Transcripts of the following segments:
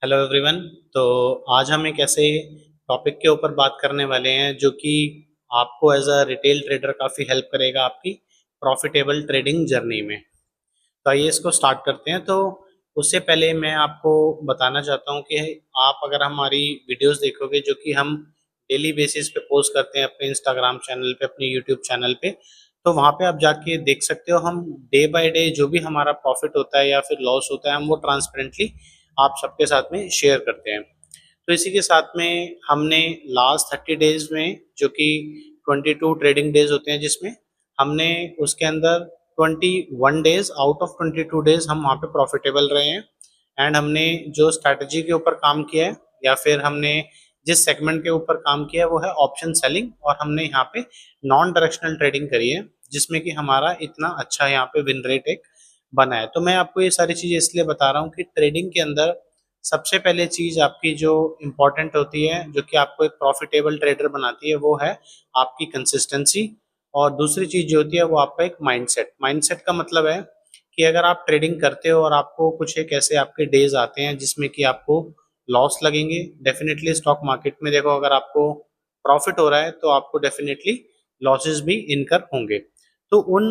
Hello everyone. तो आज हम एक ऐसे टॉपिक के ऊपर बात करने वाले हैं जो कि आपको एज अ रिटेल ट्रेडर काफ़ी हेल्प करेगा आपकी प्रॉफिटेबल ट्रेडिंग जर्नी में। तो आइए इसको स्टार्ट करते हैं। तो उससे पहले मैं आपको बताना चाहता हूँ कि आप अगर हमारी वीडियोस देखोगे जो कि हम डेली बेसिस पे पोस्ट करते हैं अपने इंस्टाग्राम चैनल पे, अपने यूट्यूब चैनल पे, तो वहाँ पे आप जाके देख सकते हो। हम डे बाय डे जो भी हमारा प्रॉफिट होता है या फिर लॉस होता है हम वो ट्रांसपेरेंटली आप सबके साथ में शेयर करते हैं। तो इसी के साथ में हमने लास्ट 30 डेज में जो कि 22 ट्रेडिंग डेज होते हैं जिसमें हमने उसके अंदर 21 डेज आउट ऑफ 22 डेज हम वहाँ पे प्रॉफिटेबल रहे हैं। एंड हमने जो स्ट्रैटेजी के ऊपर काम किया है या फिर हमने जिस सेगमेंट के ऊपर काम किया है वो है ऑप्शन सेलिंग, और हमने यहाँ पे नॉन डायरेक्शनल ट्रेडिंग करी है जिसमें कि हमारा इतना अच्छा यहाँ पे विन रेट एक बना है। तो मैं आपको ये सारी चीज़ें इसलिए बता रहा हूँ कि ट्रेडिंग के अंदर सबसे पहले चीज़ आपकी जो इम्पोर्टेंट होती है, जो कि आपको एक प्रॉफिटेबल ट्रेडर बनाती है, वो है आपकी कंसिस्टेंसी। और दूसरी चीज़ जो होती है वो आपका एक माइंडसेट। माइंडसेट का मतलब है कि अगर आप ट्रेडिंग करते हो और आपको कुछ एक ऐसे आपके डेज आते हैं जिसमें कि आपको लॉस लगेंगे, डेफिनेटली स्टॉक मार्केट में देखो अगर आपको प्रॉफिट हो रहा है तो आपको डेफिनेटली लॉसेस भी इनकर होंगे। तो उन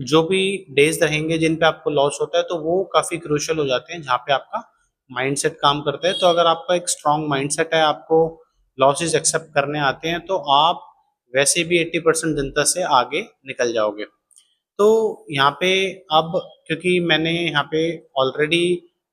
जो भी डेज रहेंगे जिन पे आपको लॉस होता है तो वो काफ़ी क्रूशियल हो जाते हैं जहाँ पे आपका माइंडसेट काम करता है। तो अगर आपका एक स्ट्रांग माइंडसेट है, आपको लॉसेस एक्सेप्ट करने आते हैं, तो आप वैसे भी 80% जनता से आगे निकल जाओगे। तो यहाँ पे अब क्योंकि मैंने यहाँ पे ऑलरेडी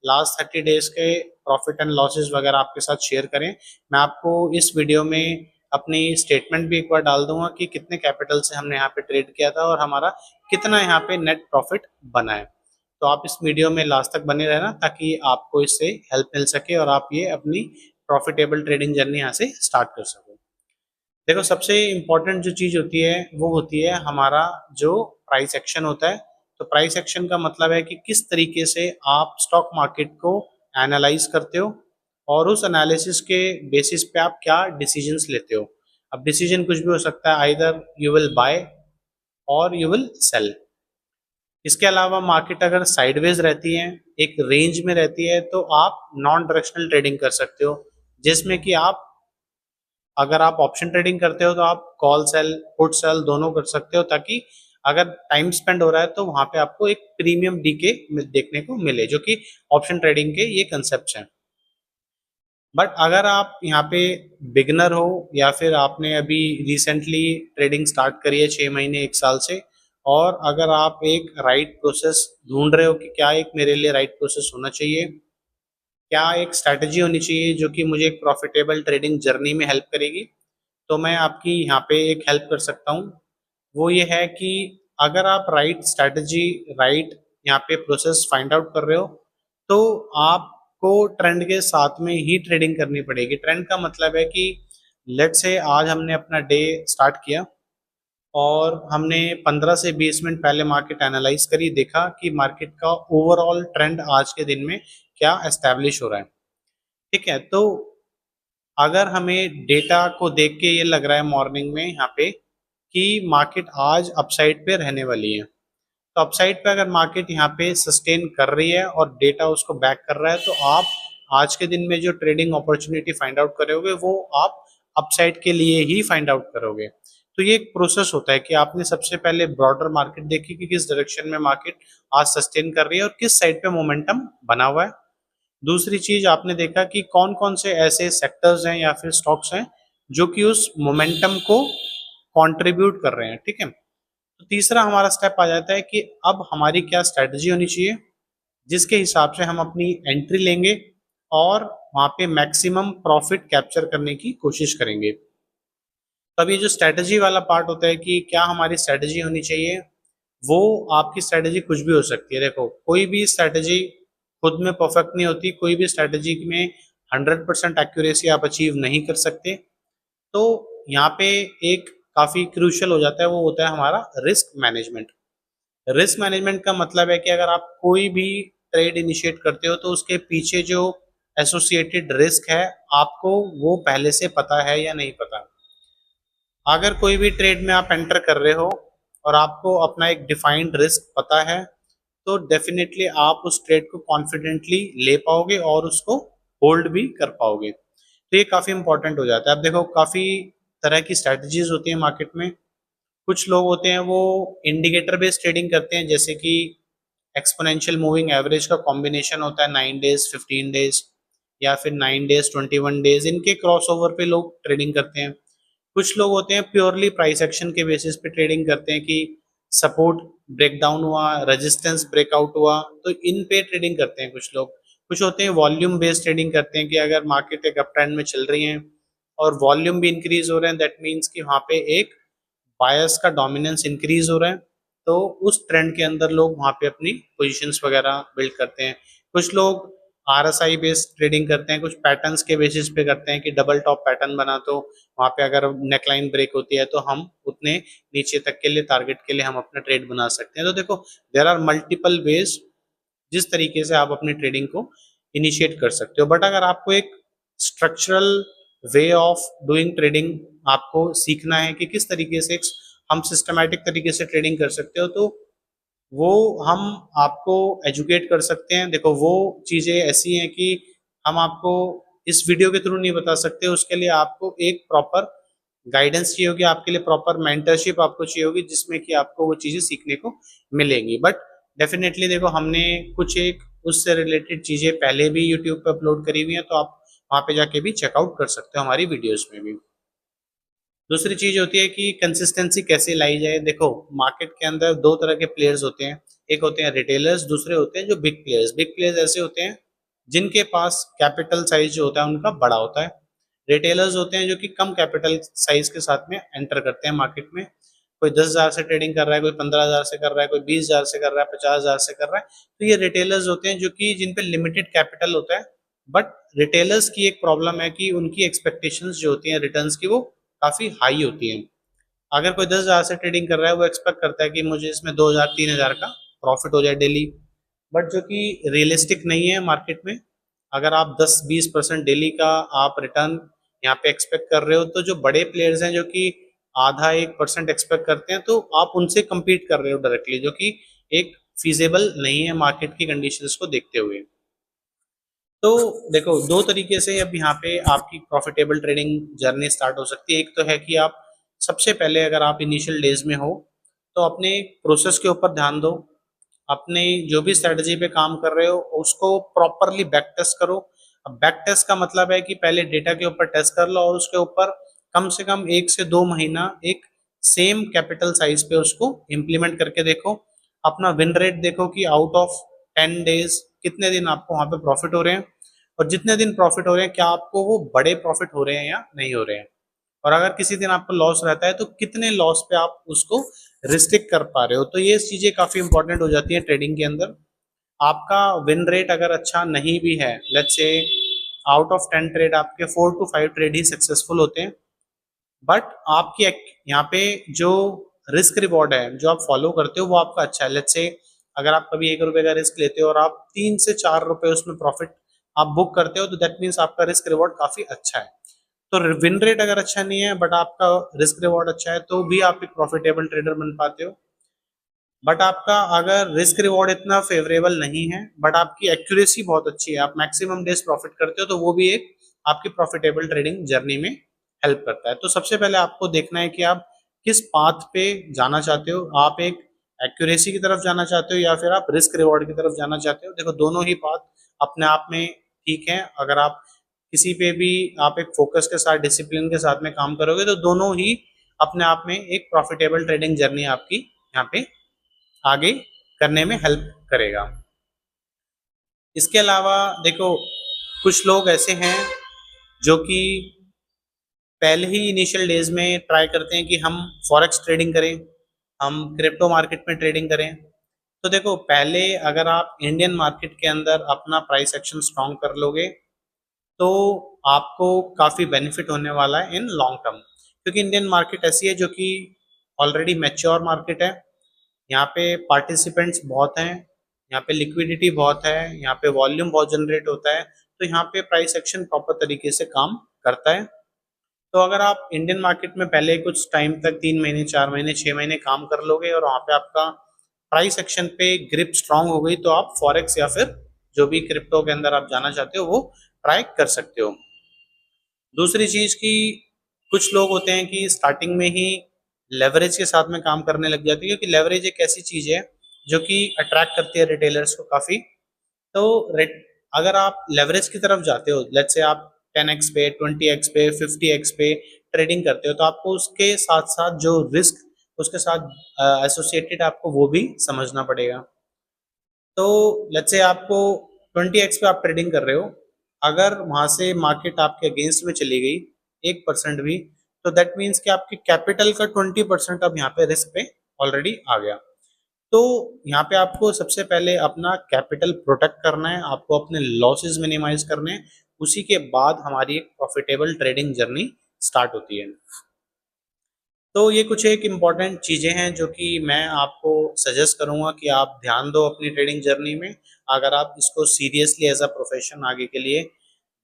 लास्ट 30 डेज के प्रॉफिट एंड लॉसेस वगैरह आपके साथ शेयर करें, मैं आपको इस वीडियो में अपनी स्टेटमेंट भी एक बार डाल दूंगा कि कितने कैपिटल से हमने यहाँ पे ट्रेड किया था और हमारा कितना यहाँ पे नेट प्रॉफिट बना है। तो आप इस वीडियो में लास्ट तक बने रहना ताकि आपको इससे हेल्प मिल सके और आप ये अपनी प्रॉफिटेबल ट्रेडिंग जर्नी यहाँ से स्टार्ट कर सको। देखो, सबसे इम्पोर्टेंट जो चीज़ होती है वो होती है हमारा जो प्राइस एक्शन होता है। तो प्राइस एक्शन का मतलब है कि किस तरीके से आप स्टॉक मार्केट को एनालाइज करते हो और उस एनालिसिस के बेसिस पे आप क्या डिसीजंस लेते हो। अब डिसीजन कुछ भी हो सकता है, आइदर यू विल बाय और यू विल सेल। इसके अलावा मार्केट अगर साइडवेज रहती है, एक रेंज में रहती है, तो आप नॉन डायरेक्शनल ट्रेडिंग कर सकते हो जिसमें कि आप अगर आप ऑप्शन ट्रेडिंग करते हो तो आप कॉल सेल पुट सेल दोनों कर सकते हो, ताकि अगर टाइम स्पेंड हो रहा है तो वहां पे आपको एक प्रीमियम डीके देखने को मिले, जो कि ऑप्शन ट्रेडिंग के ये कंसेप्ट हैं। बट अगर आप यहाँ पे बिगनर हो या फिर आपने अभी रिसेंटली ट्रेडिंग स्टार्ट करी है 6 महीने 1 साल से, और अगर आप एक राइट प्रोसेस ढूंढ रहे हो कि क्या एक मेरे लिए राइट प्रोसेस होना चाहिए, क्या एक स्ट्रैटेजी होनी चाहिए जो कि मुझे एक प्रॉफिटेबल ट्रेडिंग जर्नी में हेल्प करेगी, तो मैं आपकी यहाँ पे एक हेल्प कर सकता हूँ। वो ये है कि अगर आप राइट स्ट्रैटेजी, राइट यहाँ पे प्रोसेस फाइंड आउट कर रहे हो, तो आपको ट्रेंड के साथ में ही ट्रेडिंग करनी पड़ेगी। ट्रेंड का मतलब है कि लेट से आज हमने अपना डे स्टार्ट किया और हमने 15 से 20 मिनट पहले मार्केट एनालाइज करी, देखा कि मार्केट का ओवरऑल ट्रेंड आज के दिन में क्या एस्टेब्लिश हो रहा है। ठीक है, तो अगर हमें डेटा को देख के ये लग रहा है मॉर्निंग में यहाँ पे कि मार्केट आज अपसाइड पे रहने वाली है, तो अपसाइड पे अगर मार्केट यहाँ पे सस्टेन कर रही है और डेटा उसको बैक कर रहा है, तो आप आज के दिन में जो ट्रेडिंग अपॉर्चुनिटी फाइंड आउट करोगे वो आप अपसाइड के लिए ही फाइंड आउट करोगे। तो ये एक प्रोसेस होता है कि आपने सबसे पहले ब्रॉडर मार्केट देखी कि किस डायरेक्शन में मार्केट आज सस्टेन कर रही है और किस साइड पे मोमेंटम बना हुआ है। दूसरी चीज आपने देखा कि कौन कौन से ऐसे सेक्टर्स हैं या फिर स्टॉक्स हैं जो कि उस मोमेंटम को कंट्रीब्यूट कर रहे हैं। ठीक है, तो तीसरा हमारा स्टेप आ जाता है कि अब हमारी क्या स्ट्रेटजी होनी चाहिए जिसके हिसाब से हम अपनी एंट्री लेंगे और वहां पे मैक्सिमम प्रॉफिट कैप्चर करने की कोशिश करेंगे। तब ये जो स्ट्रेटजी वाला पार्ट होता है कि क्या हमारी स्ट्रेटजी होनी चाहिए, वो आपकी स्ट्रेटजी कुछ भी हो सकती है। देखो, कोई भी स्ट्रेटजी खुद में परफेक्ट नहीं होती, कोई भी स्ट्रेटजी में 100% एक्यूरेसी आप अचीव नहीं कर सकते। तो यहाँ पे एक काफी क्रूशियल हो जाता है, वो होता है हमारा रिस्क मैनेजमेंट। रिस्क मैनेजमेंट का मतलब है कि अगर आप कोई भी ट्रेड इनिशिएट करते हो तो उसके पीछे जो एसोसिएटेड रिस्क है आपको वो पहले से पता है या नहीं पता। अगर कोई भी ट्रेड में आप एंटर कर रहे हो और आपको अपना एक डिफाइंड रिस्क पता है, तो डेफिनेटली आप उस ट्रेड को कॉन्फिडेंटली ले पाओगे और उसको होल्ड भी कर पाओगे। तो ये काफी इंपॉर्टेंट हो जाता है। अब देखो काफी तरह की स्ट्रेटजीज होती है मार्केट में। कुछ लोग होते हैं वो इंडिकेटर बेस्ड ट्रेडिंग करते हैं, जैसे कि एक्सपोनेंशियल मूविंग एवरेज का कॉम्बिनेशन होता है 9 डेज 15 डेज या फिर 9 डेज 21 डेज, इनके क्रॉस ओवर पे लोग ट्रेडिंग करते हैं। कुछ लोग होते हैं प्योरली प्राइस एक्शन के बेसिस पे ट्रेडिंग करते हैं कि सपोर्ट ब्रेक डाउन हुआ, रेजिस्टेंस ब्रेकआउट हुआ तो इन पे ट्रेडिंग करते हैं कुछ लोग। कुछ होते हैं वॉल्यूम बेस्ड ट्रेडिंग करते हैं कि अगर मार्केट एक अप ट्रेंड में चल रही है और वॉल्यूम भी इंक्रीज हो रहे हैं, दैट मीन्स कि वहाँ पे एक बायर्स का डोमिनेंस इंक्रीज हो रहा है, तो उस ट्रेंड के अंदर लोग वहाँ पे अपनी पोजीशंस वगैरह बिल्ड करते हैं। कुछ लोग आरएसआई बेस्ड ट्रेडिंग करते हैं, कुछ पैटर्न्स के बेसिस पे करते हैं कि डबल टॉप पैटर्न बना तो वहाँ पे अगर नेकलाइन ब्रेक होती है तो हम उतने नीचे तक के लिए टारगेट के लिए हम अपना ट्रेड बना सकते हैं। तो देखो देयर आर मल्टीपल वेज जिस तरीके से आप अपनी ट्रेडिंग को इनिशिएट कर सकते हो। बट अगर आपको एक structural way of doing trading आपको सीखना है कि किस तरीके से हम सिस्टमैटिक तरीके से ट्रेडिंग कर सकते हो, तो वो हम आपको एजुकेट कर सकते हैं। देखो वो चीज़ें ऐसी हैं कि हम आपको इस वीडियो के थ्रू नहीं बता सकते, उसके लिए आपको एक प्रॉपर गाइडेंस चाहिए होगी, आपके लिए प्रॉपर मेंटरशिप आपको चाहिए होगी जिसमें कि आपको वो चीज़ें सीखने को मिलेंगी। बट डेफिनेटली देखो हमने कुछ एक उससे रिलेटेड चीज़ें पहले भी यूट्यूब पे अपलोड करी हुई हैं, तो आप वहाँ पे जाके भी चेकआउट कर सकते हो हमारी वीडियोस में भी। दूसरी चीज होती है कि कंसिस्टेंसी कैसे लाई जाए। देखो मार्केट के अंदर दो तरह के प्लेयर्स होते हैं, एक होते हैं रिटेलर्स, दूसरे होते हैं जो बिग प्लेयर्स। बिग प्लेयर्स ऐसे होते हैं जिनके पास कैपिटल साइज जो होता है उनका बड़ा होता है। रिटेलर्स होते हैं जो कि कम कैपिटल साइज के साथ में एंटर करते हैं मार्केट में। कोई 10,000 से ट्रेडिंग कर रहा है, कोई 15,000 से कर रहा है, कोई 20,000 से कर रहा है, 50,000 से कर रहा है। तो ये रिटेलर्स होते हैं जो कि जिन पे लिमिटेड कैपिटल होता है। बट रिटेलर्स की एक प्रॉब्लम है कि उनकी एक्सपेक्टेशंस जो होती हैं रिटर्न्स की वो काफी हाई होती है। अगर कोई 10,000 से ट्रेडिंग कर रहा है वो एक्सपेक्ट करता है कि मुझे इसमें 2,000 3,000 का प्रॉफिट हो जाए डेली, बट जो कि रियलिस्टिक नहीं है मार्केट में। अगर आप 10-20% डेली का आप रिटर्न यहाँ पे एक्सपेक्ट कर रहे हो, तो जो बड़े प्लेयर्स हैं जो कि आधा 1% एक्सपेक्ट करते हैं, तो आप उनसे compete कर रहे हो डायरेक्टली, जो कि एक फीजेबल नहीं है मार्केट की कंडीशंस को देखते हुए। तो देखो दो तरीके से अब यहाँ पे आपकी प्रॉफिटेबल ट्रेडिंग जर्नी स्टार्ट हो सकती है। एक तो है कि आप सबसे पहले अगर आप इनिशियल डेज में हो तो अपने प्रोसेस के ऊपर ध्यान दो, अपने जो भी स्ट्रेटजी पे काम कर रहे हो उसको प्रॉपरली बैक टेस्ट करो। अब बैक टेस्ट का मतलब है कि पहले डेटा के ऊपर टेस्ट कर लो और उसके ऊपर कम से कम 1 से 2 महीना एक सेम कैपिटल साइज पे उसको इम्प्लीमेंट करके देखो। अपना विन रेट देखो कि आउट ऑफ 10 डेज कितने दिन आपको वहां पे प्रॉफिट हो रहे हैं, और जितने दिन प्रॉफिट हो रहे हैं क्या आपको वो बड़े प्रॉफिट हो रहे हैं या नहीं हो रहे हैं। और अगर किसी दिन आपको लॉस रहता है तो कितने लॉस पे आप उसको रिस्ट्रिक्ट कर पा रहे हो। तो ये चीजें काफी इंपॉर्टेंट हो जाती है ट्रेडिंग के अंदर। आपका विन रेट अगर अच्छा नहीं भी है, let's say out of 10 trade आपके 4 to 5 ट्रेड ही सक्सेसफुल होते हैं, बट आपकी यहाँ पे जो रिस्क रिवॉर्ड है जो आप फॉलो करते हो वो आपका अच्छा है। लेट्स से अगर आप कभी 1 रुपए का रिस्क लेते हो और आप 3 से 4 रुपए उसमें प्रॉफिट आप बुक करते हो, तो दैट मीन्स आपका रिस्क रिवॉर्ड काफी अच्छा है। तो विन रेट अगर अच्छा नहीं है बट आपका रिस्क रिवॉर्ड अच्छा है तो भी आप एक प्रॉफिटेबल ट्रेडर बन पाते हो। बट आपका अगर रिस्क रिवॉर्ड इतना फेवरेबल नहीं है बट आपकी एक्यूरेसी बहुत अच्छी है, आप मैक्सिमम डेज प्रॉफिट करते हो, तो वो भी एक आपकी प्रॉफिटेबल ट्रेडिंग जर्नी में हेल्प करता है। तो सबसे पहले आपको देखना है कि आप किस पाथ पे जाना चाहते हो। आप एक एक्यूरेसी की तरफ जाना चाहते हो या फिर आप रिस्क रिवॉर्ड की तरफ जाना चाहते हो। देखो दोनों ही पाथ अपने आप में ठीक है। अगर आप किसी पे भी आप एक फोकस के साथ डिसिप्लिन के साथ में काम करोगे तो दोनों ही अपने आप में एक प्रॉफिटेबल ट्रेडिंग जर्नी आपकी यहाँ पे आगे करने में हेल्प करेगा। इसके अलावा देखो कुछ लोग ऐसे हैं जो कि पहले ही इनिशियल डेज में ट्राई करते हैं कि हम फॉरेक्स ट्रेडिंग करें, हम क्रिप्टो मार्केट में ट्रेडिंग करें। तो देखो पहले अगर आप इंडियन मार्केट के अंदर अपना प्राइस एक्शन स्ट्रॉन्ग कर लोगे तो आपको काफ़ी बेनिफिट होने वाला है इन लॉन्ग टर्म, क्योंकि इंडियन मार्केट ऐसी है जो कि ऑलरेडी मैच्योर मार्केट है। यहाँ पे पार्टिसिपेंट्स बहुत हैं, यहाँ पे लिक्विडिटी बहुत है, यहाँ पे वॉल्यूम बहुत जनरेट होता है, तो यहाँ पे प्राइस एक्शन प्रॉपर तरीके से काम करता है। तो अगर आप इंडियन मार्केट में पहले कुछ टाइम तक 3 महीने 4 महीने 6 महीने काम कर लोगे और वहाँ पे आपका प्राइस एक्शन पे ग्रिप स्ट्रांग हो गई, तो आप फॉरेक्स या फिर जो भी क्रिप्टो के अंदर आप जाना चाहते हो वो ट्राई कर सकते हो। दूसरी चीज की कुछ लोग होते हैं कि स्टार्टिंग में ही लेवरेज के साथ में काम करने लग जाते हैं, क्योंकि लेवरेज एक ऐसी चीज है जो कि अट्रैक्ट करती है रिटेलर्स को काफी। तो अगर आप लेवरेज की तरफ जाते हो, लेट्स से आप 10x पे, 20x पे, 50x पे ट्रेडिंग करते हो, तो आपको उसके साथ साथ जो रिस्क उसके साथ एसोसिएटेड आपको वो भी समझना पड़ेगा। तो लेट्स से आपको 20x पे आप ट्रेडिंग कर रहे हो, अगर वहां से मार्केट आपके अगेंस्ट में चली गई 1% भी, तो दैट मीन्स कि आपके कैपिटल का 20% अब यहाँ पे रिस्क पे ऑलरेडी आ गया। तो यहाँ पे आपको सबसे पहले अपना कैपिटल प्रोटेक्ट करना है, आपको अपने लॉसेस मिनिमाइज करने हैं, उसी के बाद हमारी एक प्रॉफिटेबल ट्रेडिंग जर्नी स्टार्ट होती है। तो ये कुछ एक इम्पॉर्टेंट चीज़ें हैं जो कि मैं आपको सजेस्ट करूंगा कि आप ध्यान दो अपनी ट्रेडिंग जर्नी में। अगर आप इसको सीरियसली एज अ प्रोफेशन आगे के लिए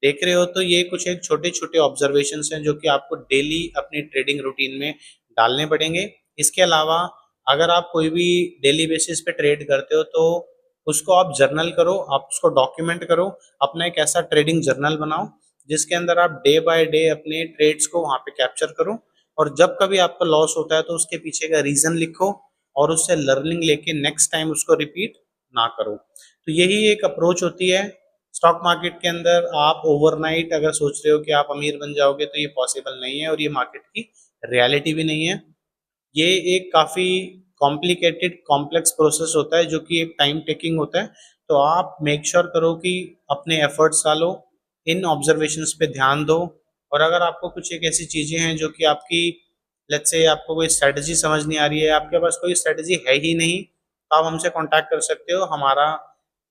देख रहे हो, तो ये कुछ एक छोटे छोटे ऑब्जर्वेशंस हैं जो कि आपको डेली अपनी ट्रेडिंग रूटीन में डालने पड़ेंगे। इसके अलावा अगर आप कोई भी डेली बेसिस पे ट्रेड करते हो, तो उसको आप जर्नल करो, आप उसको डॉक्यूमेंट करो, अपना एक ऐसा ट्रेडिंग जर्नल बनाओ जिसके अंदर आप डे बाय डे अपने ट्रेड्स को वहाँ पे कैप्चर करो, और जब कभी आपका लॉस होता है तो उसके पीछे का रीजन लिखो और उससे लर्निंग लेके नेक्स्ट टाइम उसको रिपीट ना करो। तो यही एक अप्रोच होती है स्टॉक मार्केट के अंदर। आप ओवरनाइट अगर सोच रहे हो कि आप अमीर बन जाओगे, तो ये पॉसिबल नहीं है और ये मार्केट की रियलिटी भी नहीं है। ये एक काफ़ी कॉम्प्लिकेटेड कॉम्प्लेक्स प्रोसेस होता है जो कि एक टाइम टेकिंग होता है। तो आप मेक श्योर करो कि अपने एफर्ट्स डालो, इन ऑब्जर्वेशंस पे ध्यान दो, और अगर आपको कुछ एक ऐसी चीज़ें हैं जो कि आपकी, लेट्स से आपको कोई स्ट्रेटजी समझ नहीं आ रही है, आपके पास कोई स्ट्रेटजी है ही नहीं, तो आप हमसे कांटेक्ट कर सकते हो। हमारा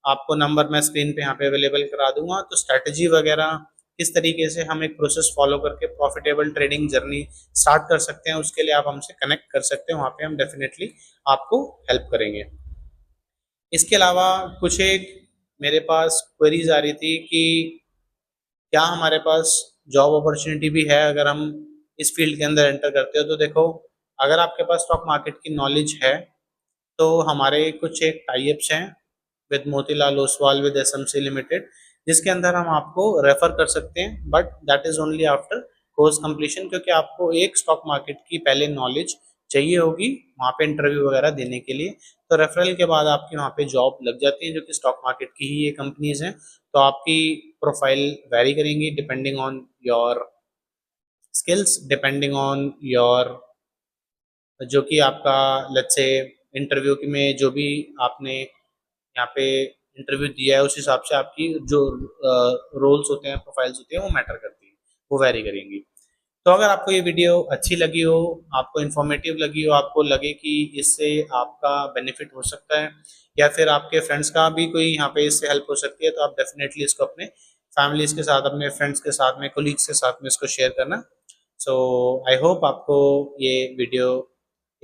आपको नंबर मैं स्क्रीन पे यहाँ पे अवेलेबल करा दूंगा। तो स्ट्रेटजी वगैरह किस तरीके से हम एक प्रोसेस फॉलो करके प्रॉफिटेबल ट्रेडिंग जर्नी स्टार्ट कर सकते हैं, उसके लिए आप हमसे कनेक्ट कर सकते हैं, वहाँ पे हम डेफिनेटली आपको हेल्प करेंगे। इसके अलावा कुछ एक मेरे पास क्वेरीज आ रही थी कि क्या हमारे पास जॉब अपॉर्चुनिटी भी है अगर हम इस फील्ड के अंदर एंटर करते हो। तो देखो, अगर आपके पास स्टॉक मार्केट की नॉलेज है, तो हमारे कुछ एक टाइप्स हैं with Motilal Oswal, with SMC limited, जिसके अंदर हम आपको रेफर कर सकते हैं, but that is only after course completion, क्योंकि आपको एक स्टॉक मार्केट की पहले नॉलेज चाहिए होगी वहाँ पे इंटरव्यू वगैरह देने के लिए। तो रेफरल के बाद आपकी वहाँ पे जॉब लग जाती है, जो कि स्टॉक मार्केट की ही ये कंपनीज हैं। तो आपकी प्रोफाइल वेरी करेंगी depending on your skills, depending on your जो कि आपका, लेट्स से इंटरव्यू में जो भी आपने यहाँ पे इंटरव्यू दिया है, उस हिसाब से आपकी जो रोल्स होते हैं, प्रोफाइल्स होती हैं, वो मैटर करती हैं, वो वेरी करेंगी। तो अगर आपको ये वीडियो अच्छी लगी हो, आपको इन्फॉर्मेटिव लगी हो, आपको लगे कि इससे आपका बेनिफिट हो सकता है, या फिर आपके फ्रेंड्स का भी कोई यहाँ पे इससे हेल्प हो सकती है, तो आप डेफिनेटली इसको अपने फैमिलीज के साथ, अपने फ्रेंड्स के साथ में, कोलीग्स के साथ में इसको शेयर करना। सो आई होप आपको ये वीडियो